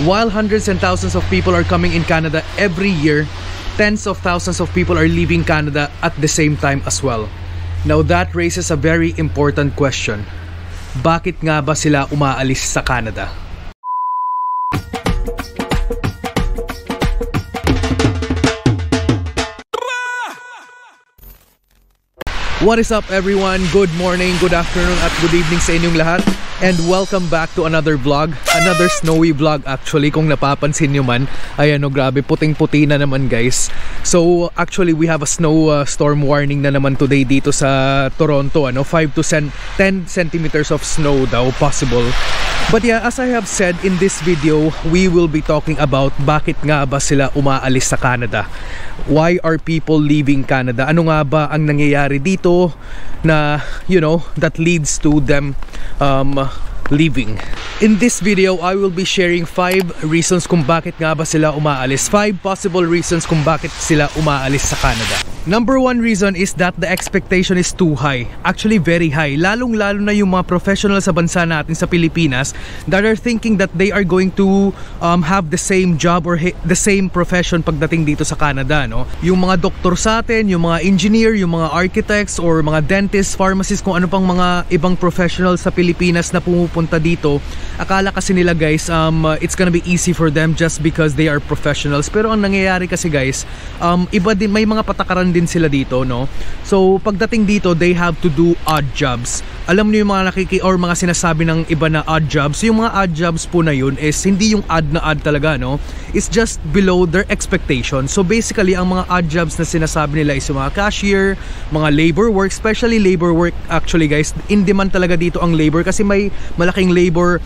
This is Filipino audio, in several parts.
While hundreds and thousands of people are coming in Canada every year, tens of thousands of people are leaving Canada at the same time as well. Now that raises a very important question. Bakit nga ba sila umaalis sa Canada? What is up everyone? Good morning, good afternoon at good evening sa inyong lahat. And welcome back to another vlog. Another snowy vlog actually, kung napapansin nyo man. Ayan o, grabe, puting-puti na naman guys. So actually we have a snow storm warning na naman today dito sa Toronto. 5 to 10 centimeters of snow daw possible. But yeah, as I have said in this video, we will be talking about bakit nga ba sila umaalis sa Canada. Why are people leaving Canada? Ano nga ba ang nangyayari dito na, that leads to them leaving? In this video, I will be sharing 5 reasons kung bakit nga ba sila umaalis. 5 possible reasons kung bakit sila umaalis sa Canada. Number 1 reason is that the expectation is too high. Actually, very high. Lalong-lalo na yung mga professional sa bansa natin sa Pilipinas that are thinking that they are going to have the same job or the same profession pagdating dito sa Canada. No? Yung mga doktor sa atin, yung mga engineer, yung mga architects or mga dentists, pharmacists, kung ano pang mga ibang professional sa Pilipinas na pumupunta dito, akala kasi nila guys, it's gonna be easy for them just because they are professionals. Pero ang nangyayari kasi guys, iba din, may mga patakaran din sila dito, no? So pagdating dito, they have to do odd jobs. Alam niyo yung mga or mga sinasabi ng iba na odd jobs. Yung mga odd jobs po na yun is hindi yung odd na odd talaga, no? It's just below their expectation. So basically, ang mga odd jobs na sinasabi nila is yung mga cashier, mga labor work, especially labor work actually guys. In demand talaga dito ang labor kasi may malaking labor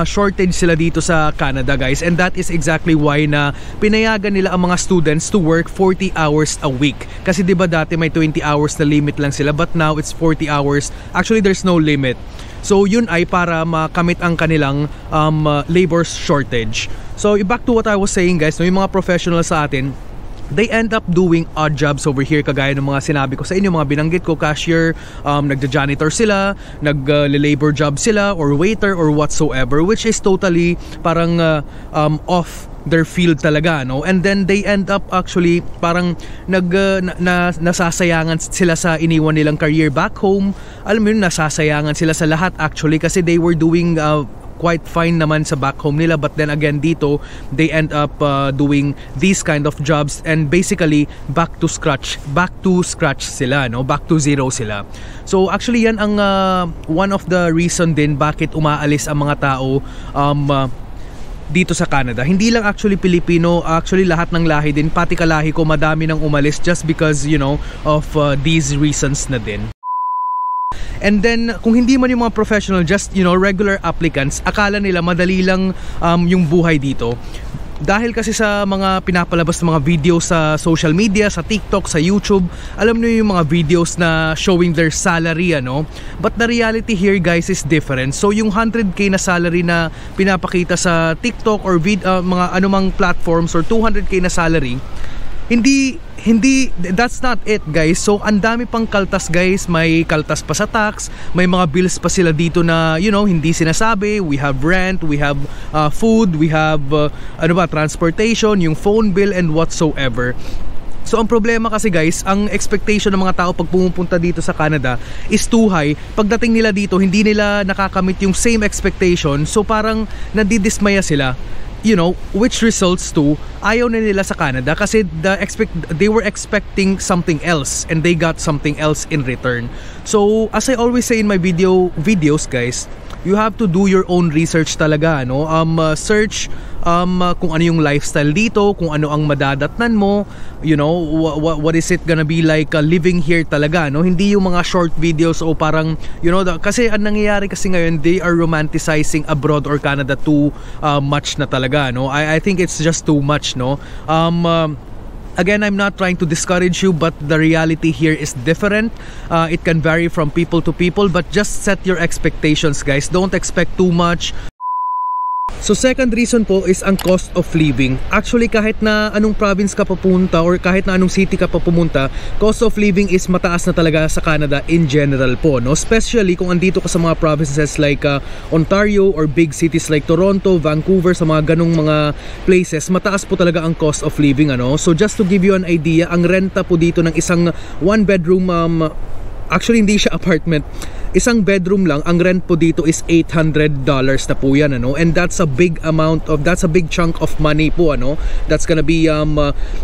shortage sila dito sa Canada guys. And that is exactly why na pinayagan nila ang mga students to work 40 hours a week. Kasi diba dati may 20 hours na limit lang sila, but now it's 40 hours. Actually, there's no limit. So yun ay para makamit ang kanilang labor shortage. So back to what I was saying guys, no, yung mga professionals sa atin, they end up doing odd jobs over here, kagaya ng mga sinabi ko sa inyo, mga binanggit ko, cashier, nagja-janitor sila, nag-labor job sila, or waiter, or whatsoever, which is totally parang off their field talaga, no? And then they end up actually parang nasasayangan sila sa iniwan nilang career back home. Alam mo yun, nasasayangan sila sa lahat actually kasi they were doing quite fine naman sa back home nila, but then again dito they end up doing these kind of jobs and basically back to scratch sila, no? Back to zero sila. So actually yan ang one of the reason din bakit umaalis ang mga tao dito sa Canada. Hindi lang actually Pilipino, actually lahat ng lahi din, pati kalahi ko madami nang umalis just because of these reasons na din. And then kung hindi man yung mga professional, just regular applicants, akala nila madali lang yung buhay dito. Dahil kasi sa mga pinapalabas ng mga videos sa social media, sa TikTok, sa YouTube, alam niyo yung mga videos na showing their salary, But the reality here guys is different. So yung 100k na salary na pinapakita sa TikTok or mga anumang platforms or 200k na salary, hindi, that's not it guys. So ang dami pang kaltas guys, may kaltas pa sa tax, may mga bills pa sila dito na hindi sinasabi. We have rent, we have food, we have transportation, yung phone bill and whatsoever. So ang problema kasi guys, ang expectation ng mga tao pag pumupunta dito sa Canada is too high. Pagdating nila dito, hindi nila nakakamit yung same expectation. So parang nadidismaya sila, which results to ayaw na nila sa Canada kasi they were expecting something else and they got something else in return. So as I always say in my videos guys, you have to do your own research talaga, search kung ano yung lifestyle dito, kung ano ang madadatnan mo, what is it gonna be like living here talaga, hindi yung mga short videos o parang kasi ang nangyayari kasi ngayon, they are romanticizing abroad or Canada too much na talaga, I think it's just too much, Again, I'm not trying to discourage you, but the reality here is different. It can vary from people to people, but just set your expectations guys. Don't expect too much. So second reason po is ang cost of living. Actually, kahit na anong province ka pa pumunta or kahit na anong city ka pa pumunta, cost of living is mataas na talaga sa Canada in general po, no? Especially kung andito ka sa mga provinces like Ontario or big cities like Toronto, Vancouver, sa mga ganong mga places, mataas po talaga ang cost of living, ano? So just to give you an idea, ang renta po dito ng isang one bedroom, actually hindi siya apartment, isang bedroom lang, ang rent po dito is $800 na po yan, ano? And that's a big chunk of money po, ano? That's gonna be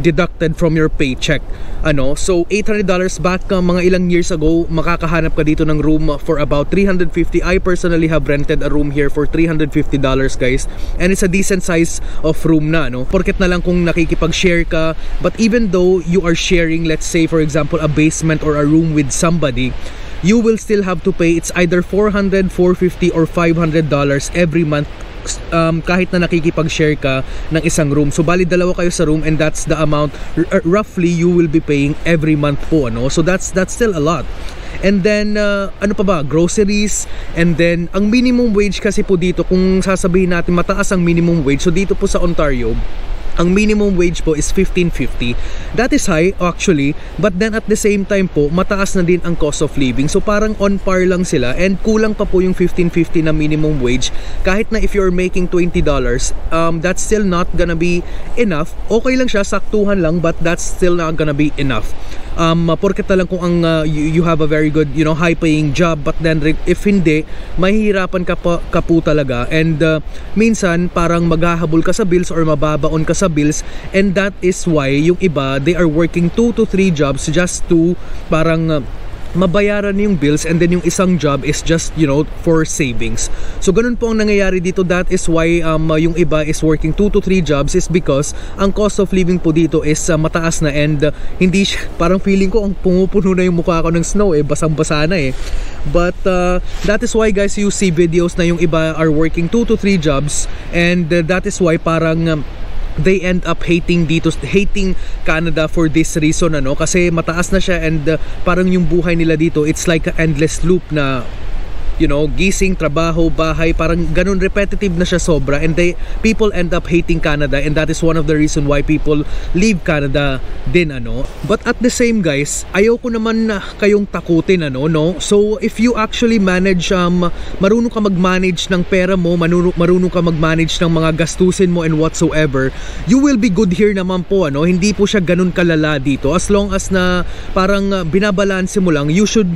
deducted from your paycheck, ano? So $800 back mga ilang years ago, makakahanap ka dito ng room for about $350. I personally have rented a room here for $350, guys, and it's a decent size of room na, no? Porket na lang kung nakikipag-share ka, but even though you are sharing, let's say for example a basement or a room with somebody, you will still have to pay. It's either $400, $450 or $500 every month, kahit na nakikipag-share ka ng isang room. So bali dalawa kayo sa room, and that's the amount roughly you will be paying every month po, ano? So that's still a lot. And then ano pa ba, groceries, and then ang minimum wage kasi po dito, kung sasabihin natin mataas ang minimum wage, so dito po sa Ontario ang minimum wage po is $15.50. That is high actually, but then at the same time po, mataas na din ang cost of living. So parang on par lang sila, and kulang pa po yung $15.50 na minimum wage. Kahit na if you're making $20, that's still not gonna be enough. Okay lang siya, saktuhan lang, but that's still not gonna be enough. Porket na lang kung ang you have a very good, you know, high paying job, but then if hindi, mahihirapan ka po talaga, and minsan parang maghahabol ka sa bills or mababaon ka sa bills, and that is why yung iba, they are working 2 to 3 jobs just to parang mabayaran yung bills, and then yung isang job is just, you know, for savings. So ganun po ang nangyayari dito. That is why yung iba is working 2 to 3 jobs, is because ang cost of living po dito is mataas na, and hindi siya, parang feeling ko ang pumupuno na yung mukha ko ng snow, basang-basa na but that is why, guys, you see videos na yung iba are working 2 to 3 jobs, and that is why parang they end up hating Canada for this reason, ano? Kasi mataas na siya, and parang yung buhay nila dito, it's like an endless loop na, you know, gising, trabaho, bahay, parang ganun, repetitive na siya sobra, and people end up hating Canada, and that is one of the reason why people leave Canada din, ano. But at the same, guys, ayoko naman na kayong takutin, ano, no? So if you actually manage, marunong ka mag-manage ng pera mo, marunong ka mag-manage ng mga gastusin mo and whatsoever, you will be good here naman po, ano. Hindi po siya ganun kalala dito, as long as na parang binabalanse mo lang, you should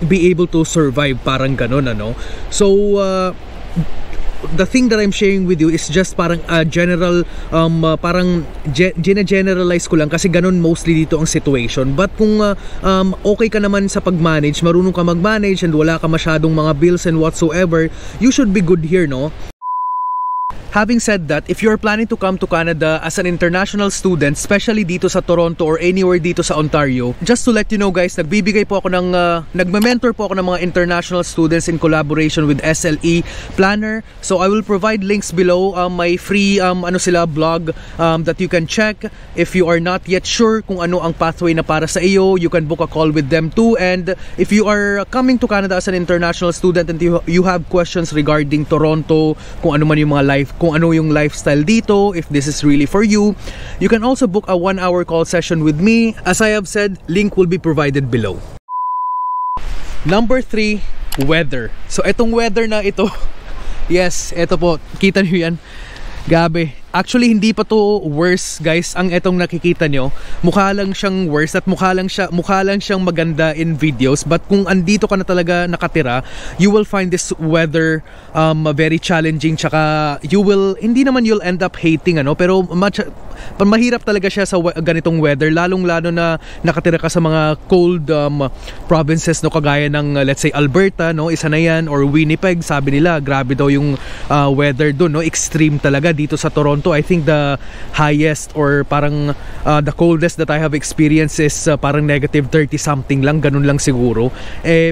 be able to survive, parang ganun, ano. So the thing that I'm sharing with you is just parang general, parang generalize ko lang, kasi ganun mostly dito ang situation. But kung okay ka naman sa pag-manage, marunong ka mag-manage, and wala ka masyadong mga bills and whatsoever, you should be good here, no? Having said that, if you're planning to come to Canada as an international student, especially dito sa Toronto or anywhere dito sa Ontario, just to let you know, guys, nagbibigay po ako ng, nagme-mentor po ako ng mga international students in collaboration with SLE Planner. So I will provide links below, my free blog that you can check. If you are not yet sure kung ano ang pathway na para sa iyo, you can book a call with them too. And if you are coming to Canada as an international student and you have questions regarding Toronto, kung ano man yung mga kung ano yung lifestyle dito, if this is really for you, you can also book a 1-hour call session with me. As I have said, link will be provided below. Number 3, weather. So itong weather na ito, yes, ito po, kita niyo yan. Gabi. Actually, hindi pa to worse, guys. Ang etong nakikita nyo, mukha lang siyang worse, at mukha lang siyang maganda in videos. But kung andito ka na talaga nakatira, you will find this weather very challenging. Tsaka hindi naman you'll end up hating, ano, pero mahirap talaga siya sa ganitong weather, lalong-lalo na nakatira ka sa mga cold provinces, no, kagaya ng let's say Alberta, no, isa na yan, or Winnipeg. Sabi nila grabe daw yung weather doon, no, extreme talaga. Dito sa Toronto, I think the highest or parang the coldest that I have experienced is parang negative 30 something lang, ganun lang siguro.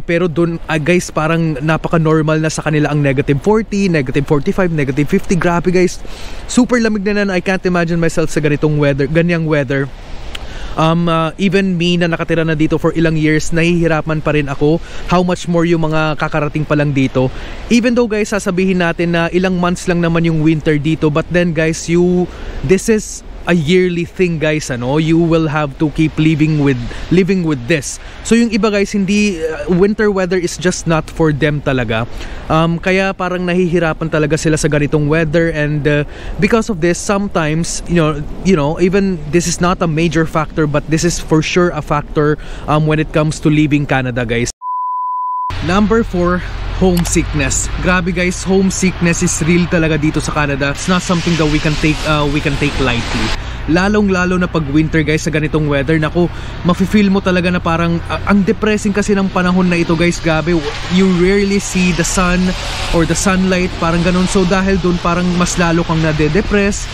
Pero doon, guys, parang napaka-normal na sa kanila ang negative 40, negative 45, negative 50. Grabe, guys, super lamig na. I can't imagine myself sa ganyang weather. Even me na nakatira na dito for ilang years, nahihirapan pa rin ako. How much more yung mga kakarating pa lang dito. Even though guys, sasabihin natin na ilang months lang naman yung winter dito, but then guys, this is a yearly thing guys, ano, you will have to keep living with this. So yung iba guys, hindi winter weather is just not for them talaga. Kaya parang nahihirapan talaga sila sa ganitong weather, and because of this, sometimes you know even this is not a major factor, but this is for sure a factor when it comes to leaving Canada guys. Number 4, homesickness. Grabe guys, homesickness is real talaga dito sa Canada. It's not something that we can take lightly. Lalong-lalo na pag winter guys, sa ganitong weather, naku, mafe-feel mo talaga na parang ang depressing kasi ng panahon na ito guys. Grabe, you rarely see the sun or the sunlight, parang ganun. So dahil dun, parang mas lalo kang nade-depress.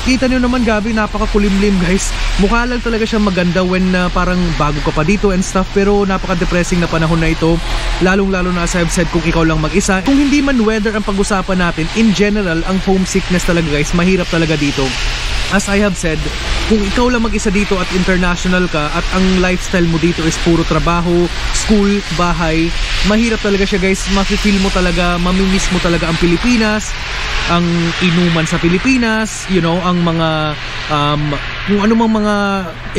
Kita nyo naman, gabi, napakakulimlim guys. Mukha lang talaga siya maganda when parang bago ka pa dito and stuff, pero napaka-depressing na panahon na ito. Lalong-lalo na, as I've said, kung ikaw lang mag-isa. Kung hindi man weather ang pag-usapan natin, in general, ang homesickness talaga guys, mahirap talaga dito. As I have said, kung ikaw lang mag-isa dito at international ka at ang lifestyle mo dito is puro trabaho, school, bahay, mahirap talaga siya guys. Mafe-feel mo talaga, mamimiss mo talaga ang Pilipinas, ang inuman sa Pilipinas, you know, ang mga kung ano mang mga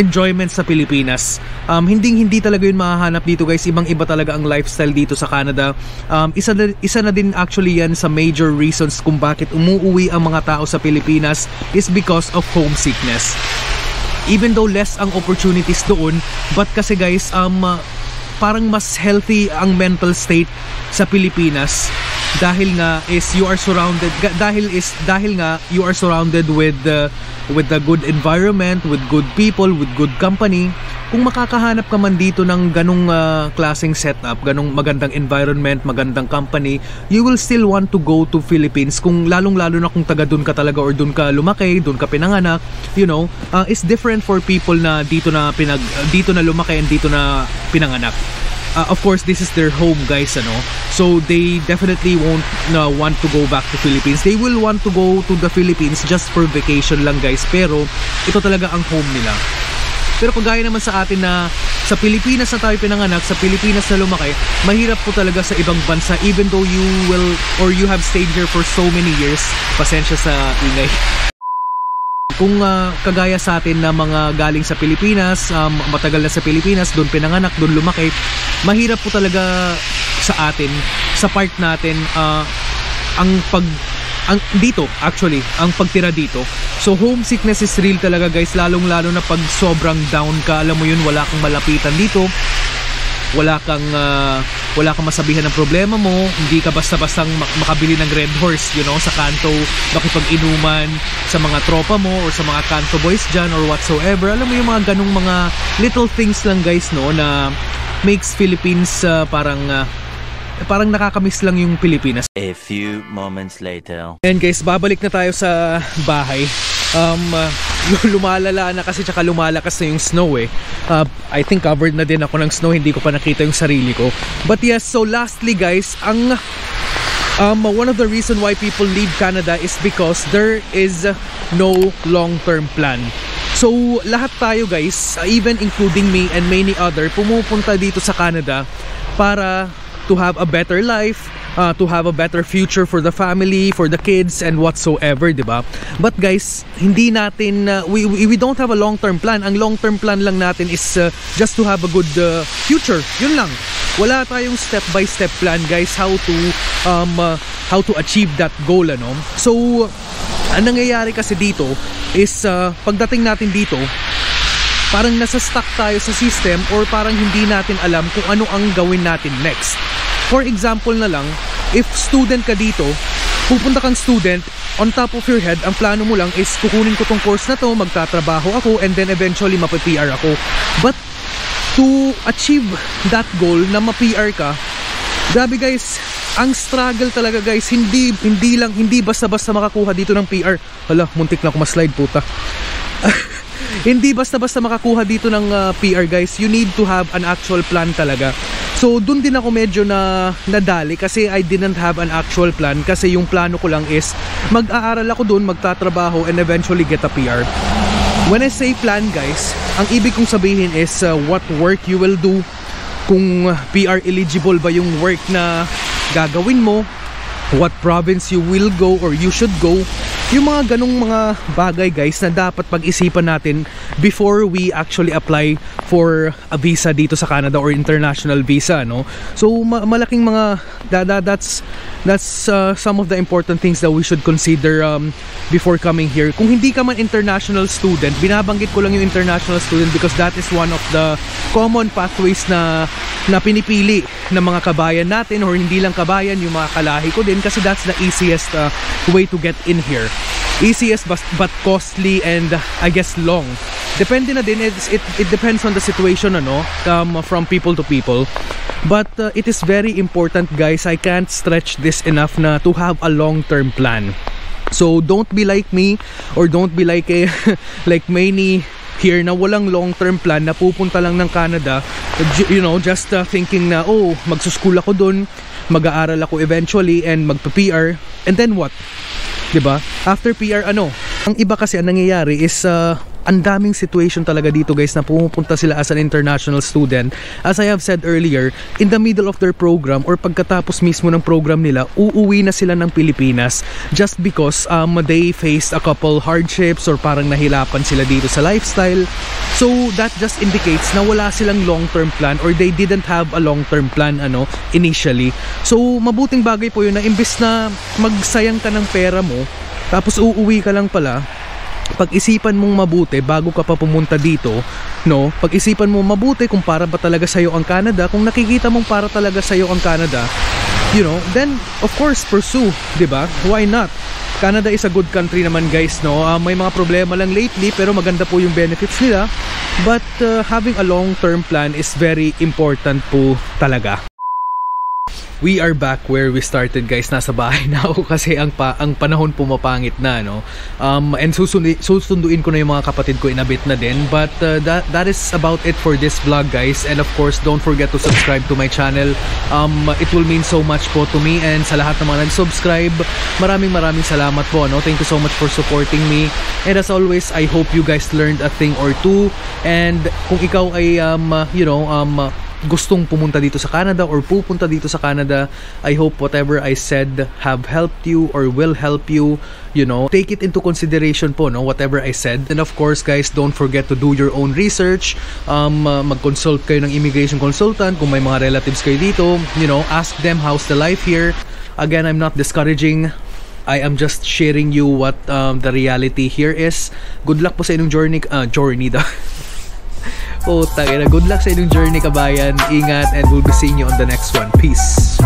enjoyments sa Pilipinas. Hindi talaga yun mahahanap dito guys. Ibang iba talaga ang lifestyle dito sa Canada. Isa na din actually yan sa major reasons kung bakit umuuwi ang mga tao sa Pilipinas, is because of homesickness. Even though less ang opportunities doon, but kasi guys, parang mas healthy ang mental state sa Pilipinas, dahil nga is you are surrounded with the good environment, with good people, with good company. Kung makakahanap ka man dito ng ganong klaseng setup, ganong magandang environment, magandang company, you will still want to go to Philippines. Kung lalong-lalo na kung taga dun ka talaga or dun ka lumaki, dun ka pinanganak, you know, it's different for people na dito na lumaki and dito na pinanganak. Of course, this is their home guys, ano. So they definitely won't want to go back to Philippines. They will want to go to the Philippines just for vacation lang guys, pero ito talaga ang home nila. Pero kagaya naman sa atin na sa Pilipinas na tayo pinanganak, sa Pilipinas na lumaki, mahirap po talaga sa ibang bansa, even though you have stayed here for so many years. Pasensya sa ingay. Kung kagaya sa atin na mga galing sa Pilipinas, matagal na sa Pilipinas, doon pinanganak, doon lumaki, mahirap po talaga sa atin, sa part natin, ang pagtira dito. So homesickness is real talaga guys, lalong-lalo na pag sobrang down ka. Alam mo yun, wala kang malapitan dito, wala kang masabihan ng problema mo, hindi ka basta-bastang makabili ng Red Horse, you know, sa kanto, makipag-inuman sa mga tropa mo or sa mga kanto boys dyan or whatsoever. Alam mo yung mga ganong mga little things lang guys, no, na makes Philippines parang nakakamiss lang yung Pilipinas. A few moments later. And guys, babalik na tayo sa bahay. Lumalala na kasi, tsaka lumalakas na yung snow eh. I think covered na din ako ng snow, hindi ko pa nakita yung sarili ko. But yes, so lastly guys, one of the reason why people leave Canada is because there is no long-term plan. So lahat tayo guys, even including me and many other, pumupunta dito sa Canada para to have a better life, to have a better future for the family, for the kids and whatsoever, diba? But guys, hindi natin we don't have a long-term plan. Ang long-term plan lang natin is just to have a good future. Yun lang. Wala tayong step-by-step plan guys how to achieve that goal, ano? So ang nangyayari kasi dito is pagdating natin dito, parang nasa-stuck tayo sa system, or parang hindi natin alam kung ano ang gawin natin next. For example na lang, if student ka dito, pupunta kang student, on top of your head, ang plano mo lang is kukunin ko tong course na to, magtatrabaho ako, and then eventually mapa-PR ako. But to achieve that goal na ma-PR ka, grabe guys, ang struggle talaga guys. Hindi basta-basta makakuha dito ng PR. Hala, muntik na ako ma-slide, puta. Hindi basta-basta makakuha dito ng PR guys. You need to have an actual plan talaga. So dun din ako medyo nadali kasi I didn't have an actual plan, kasi yung plano ko lang is mag-aaral ako dun, magtatrabaho, and eventually get a PR. When I say plan guys, ang ibig kong sabihin is what work you will do, kung PR eligible ba yung work na gagawin mo, what province you will go or you should go. Yung mga ganong mga bagay guys na dapat pag-isipan natin before we actually apply for a visa dito sa Canada or international visa, no? So malaking mga that's some of the important things that we should consider before coming here. Kung hindi ka man international student, binabanggit ko lang yung international student because that is one of the common pathways na pinipili ng mga kabayan natin, or hindi lang kabayan, yung mga kalahi ko din, kasi that's the easiest way to get in here. Easiest but costly and I guess long. Depende na din, it depends on the situation, ano, from people to people. But it is very important guys, I can't stretch this enough na to have a long-term plan. So don't be like me, or don't be like like many here na walang long-term plan, na pupunta lang ng Canada, you know, just thinking na, oh, magsuschool ako dun, mag-aaral ako eventually, and magpa-PR, and then what? Diba? After PR, ano? Ang iba kasi ang nangyayari is ang daming situation talaga dito guys na pumupunta sila as an international student. As I have said earlier, in the middle of their program or pagkatapos mismo ng program nila, uuwi na sila ng Pilipinas just because they faced a couple hardships or parang nahilapan sila dito sa lifestyle. So that just indicates na wala silang long-term plan, or they didn't have a long-term plan initially. So mabuting bagay po yun na imbes na magsayang ka ng pera mo tapos uuwi ka lang pala, pag-isipan mong mabuti bago ka pa pumunta dito, no? Pag-isipan mo mabuti kung para ba talaga sa'yo ang Canada. Kung nakikita mong para talaga sa'yo ang Canada, you know, then of course pursue, diba? Why not? Canada is a good country naman guys, no? May mga problema lang lately pero maganda po yung benefits nila. But having a long-term plan is very important po talaga. We are back where we started guys. Nasa bahay na ako kasi ang panahon pumapangit na, no? And susunduin ko na yung mga kapatid ko, inabit na din. But that is about it for this vlog guys. And of course, don't forget to subscribe to my channel. It will mean so much po to me. And sa lahat ng mga nag-subscribe, maraming salamat po, no? Thank you so much for supporting me. And as always, I hope you guys learned a thing or two. And kung ikaw ay gustong pumunta dito sa Canada or pupunta dito sa Canada, I hope whatever I said have helped you or will help you, you know. Take it into consideration po, no, whatever I said. And of course guys, don't forget to do your own research. Mag-consult kayo ng immigration consultant kung may mga relatives kayo dito, you know. Ask them how's the life here. Again, I'm not discouraging, I am just sharing you what the reality here is. Good luck po sa inyong journey daw. Oh, good luck sa inyong journey kabayan. Ingat, and we'll be seeing you on the next one. Peace.